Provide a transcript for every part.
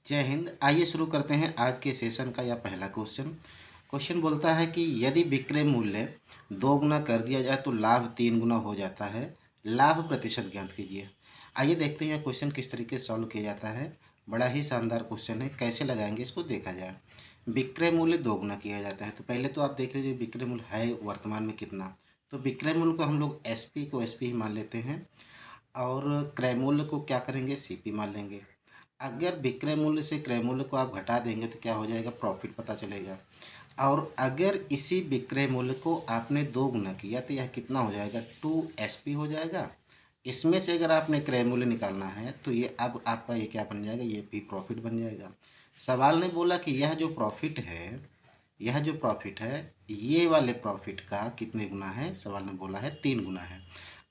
जय हिंद। आइए शुरू करते हैं आज के सेशन का यह पहला क्वेश्चन। क्वेश्चन बोलता है कि यदि विक्रय मूल्य 2 गुना कर दिया जाए तो लाभ 3 गुना हो जाता है। लाभ प्रतिशत ज्ञात कीजिए। आइए देखते हैं यह क्वेश्चन किस तरीके से सॉल्व किया जाता है। बड़ा ही शानदार क्वेश्चन है, कैसे लगाएंगे इसको देखा जाए। विक्रय मूल्य 2 गुना किया जाता है तो पहले तो आप देख लीजिए विक्रय मूल्य है वर्तमान में कितना। तो विक्रय मूल्य को हम लोग एसपी को एसपी ही मान लेते हैं और क्रय मूल्य को क्या करेंगे, सीपी मान लेंगे। अगर विक्रय मूल्य से क्रय मूल्य को आप घटा देंगे तो क्या हो जाएगा, प्रॉफिट पता चलेगा। और अगर इसी विक्रय मूल्य को आपने 2 गुना किया तो यह कितना हो जाएगा, 2SP हो जाएगा। इसमें से अगर आपने क्रय मूल्य निकालना है तो ये अब आपका ये क्या बन जाएगा, ये भी प्रॉफिट बन जाएगा। सवाल ने बोला कि यह जो प्रॉफिट है ये वाले प्रॉफिट का कितने गुना है, सवाल ने बोला है 3 गुना है।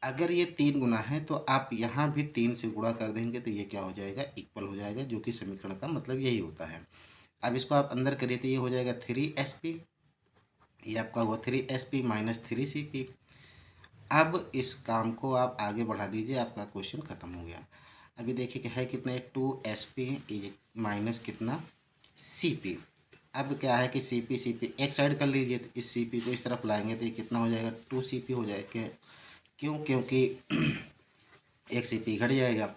अगर ये 3 गुना है तो आप यहाँ भी 3 से गुणा कर देंगे तो ये क्या हो जाएगा, इक्वल हो जाएगा, जो कि समीकरण का मतलब यही होता है। अब इसको आप अंदर करिए तो ये हो जाएगा 3SP, ये आपका हुआ 3SP माइनस 3CP। अब इस काम को आप आगे बढ़ा दीजिए, आपका क्वेश्चन खत्म हो गया। अभी देखिए कि है कितने, 2SP माइनस कितना, CP। अब क्या है कि CP एक साइड कर लीजिए तो इस CP को इस तरफ लाएंगे तो ये कितना हो जाएगा, 2CP हो जाएगा। क्यों, क्योंकि एक CP घट जाएगा।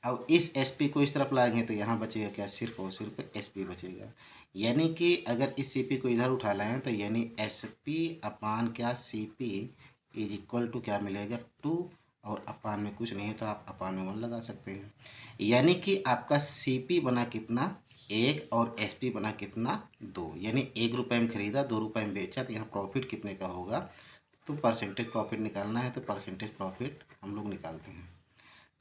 अब इस SP को इस तरफ लाएंगे तो यहाँ बचेगा क्या, सिर्फ और सिर्फ SP बचेगा। यानी कि अगर इस CP को इधर उठा लाएं तो यानी SP अपान क्या, CP इज इक्वल टू क्या मिलेगा, 2। और अपान में कुछ नहीं है तो आप अपान में 1 लगा सकते हैं। यानी कि आपका CP बना कितना, 1, और SP बना कितना, 2। यानी 1 रुपये में खरीदा, 2 रुपये में बेचा, तो यहाँ प्रॉफिट कितने का होगा। तो परसेंटेज प्रॉफिट निकालना है तो परसेंटेज प्रॉफिट हम लोग निकालते हैं।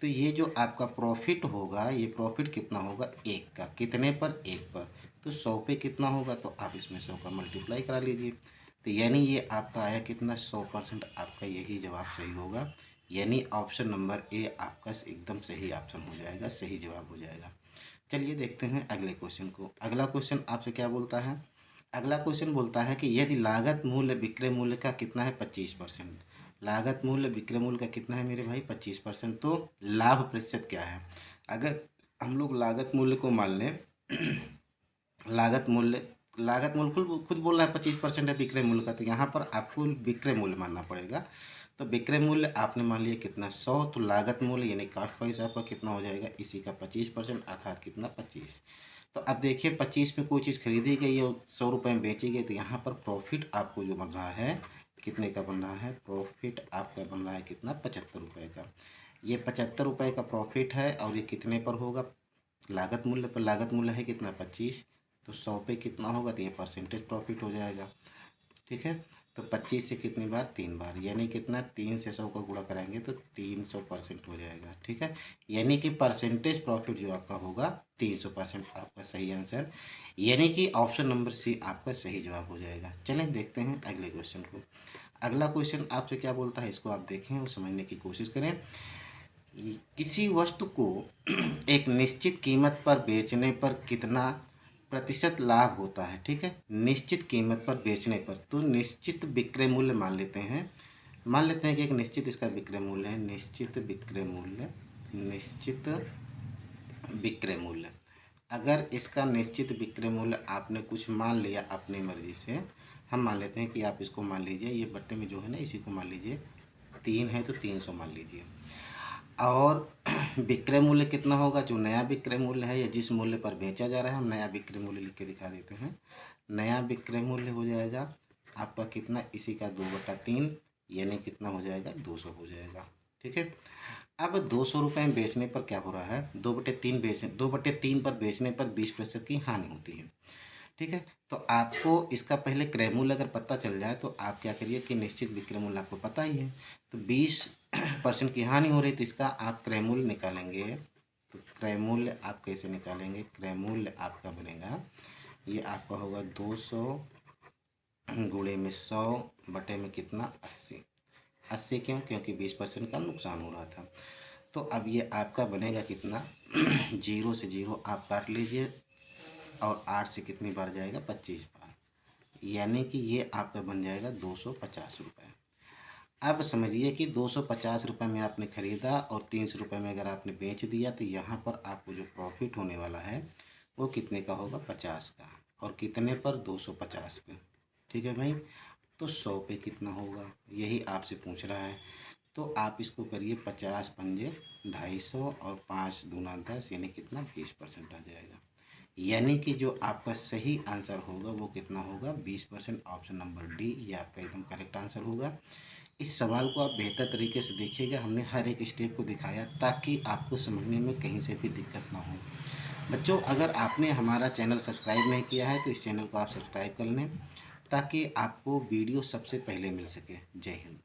तो ये जो आपका प्रॉफिट होगा, ये प्रॉफिट कितना होगा, 1 का, कितने पर, 1 पर। तो 100 पे कितना होगा, तो आप इसमें 100 का मल्टीप्लाई करा लीजिए। तो यानी ये आपका आया कितना, 100%। आपका यही जवाब सही होगा। यानी ऑप्शन नंबर ए आपका एकदम सही ऑप्शन हो जाएगा, सही जवाब हो जाएगा। चलिए देखते हैं अगले क्वेश्चन को। अगला क्वेश्चन आपसे क्या बोलता है, अगला क्वेश्चन बोलता है कि यदि लागत मूल्य विक्रय मूल्य का कितना है, 25%। लागत मूल्य विक्रय मूल्य का कितना है मेरे भाई, 25%। तो लाभ प्रतिशत क्या है। अगर हम लोग लागत मूल्य को मान लें लागत मूल्य लागत मूल्य खुद खुद बोल रहा है 25% है विक्रय मूल्य का, तो यहाँ पर आपको विक्रय मूल्य मानना पड़ेगा। तो विक्रय मूल्य आपने मान लिया कितना, 100। तो लागत मूल्य यानी कॉस्ट प्राइस आपका कितना हो जाएगा, इसी का 25%, अर्थात कितना, 25। तो अब देखिए 25 में कोई चीज़ खरीदी गई और 100 रुपये में बेची गई, तो यहाँ पर प्रॉफिट आपको जो बन रहा है कितने का बन रहा है, प्रॉफिट आपका बन रहा है कितना, 75 रुपये का। ये 75 रुपये का प्रॉफिट है और ये कितने पर होगा, लागत मूल्य पर। लागत मूल्य है कितना, 25। तो 100 पे कितना होगा, तो ये परसेंटेज प्रॉफिट हो जाएगा। ठीक है। तो 25 से कितनी बार, 3 बार, यानी कितना, 3 से 100 का गुणा कराएंगे तो 300% हो जाएगा। ठीक है। यानी कि परसेंटेज प्रॉफिट जो आपका होगा 300%, आपका सही आंसर। यानी कि ऑप्शन नंबर सी आपका सही जवाब हो जाएगा। चलें देखते हैं अगले क्वेश्चन को। अगला क्वेश्चन आपसे क्या बोलता है, इसको आप देखें और समझने की कोशिश करें। किसी वस्तु को एक निश्चित कीमत पर बेचने पर कितना प्रतिशत लाभ होता है। ठीक है, निश्चित कीमत पर बेचने पर। तो निश्चित विक्रय मूल्य मान लेते हैं कि एक निश्चित इसका विक्रय मूल्य है, निश्चित विक्रय मूल्य। अगर इसका निश्चित विक्रय मूल्य आपने कुछ मान लिया अपनी मर्जी से, हम मान लेते हैं कि आप इसको मान लीजिए, ये बट्टे में जो है ना इसी को मान लीजिए 3 है तो 300 मान लीजिए। और विक्रय मूल्य कितना होगा, जो नया विक्रय मूल्य है या जिस मूल्य पर बेचा जा रहा है, हम नया विक्रय मूल्य लिख के दिखा देते हैं। नया विक्रय मूल्य हो जाएगा आपका कितना, इसी का 2/3, यानी कितना हो जाएगा, 200 हो जाएगा। ठीक है। अब 200 रुपये में बेचने पर क्या हो रहा है, 2/3 पर बेचने पर 20% की हानि होती है। ठीक है। तो आपको इसका पहले क्रय मूल्य अगर पता चल जाए तो आप क्या करिए कि निश्चित विक्रय मूल्य आपको पता ही है, तो 20% की हानि हो रही, तो इसका आप क्रय मूल्य निकालेंगे। तो क्रय मूल्य आप कैसे निकालेंगे, क्रय मूल्य आपका बनेगा, ये आपका होगा 200 गुणे में 100 बटे में कितना, 80। 80 क्यों, क्योंकि 20% का नुकसान हो रहा था। तो अब ये आपका बनेगा कितना, 0 से 0 आप काट लीजिए और 8 से कितनी बार जाएगा, 25 बार, यानी कि ये आपका बन जाएगा 250 रुपये। अब समझिए कि 250 रुपये में आपने ख़रीदा और 300 रुपये में अगर आपने बेच दिया, तो यहाँ पर आपको जो प्रॉफिट होने वाला है वो कितने का होगा, 50 का। और कितने पर, 250 पे। ठीक है भाई। तो 100 पे कितना होगा, यही आपसे पूछ रहा है। तो आप इसको करिए 50 पंजे 250 और 5 दूना 10, यानी कितना, 20% आ जाएगा। यानी कि जो आपका सही आंसर होगा वो कितना होगा, 20%। ऑप्शन नंबर डी ये आपका एकदम करेक्ट आंसर होगा। इस सवाल को आप बेहतर तरीके से देखिएगा, हमने हर एक स्टेप को दिखाया ताकि आपको समझने में कहीं से भी दिक्कत ना हो। बच्चों, अगर आपने हमारा चैनल सब्सक्राइब नहीं किया है तो इस चैनल को आप सब्सक्राइब कर लें ताकि आपको वीडियो सबसे पहले मिल सके। जय हिंद।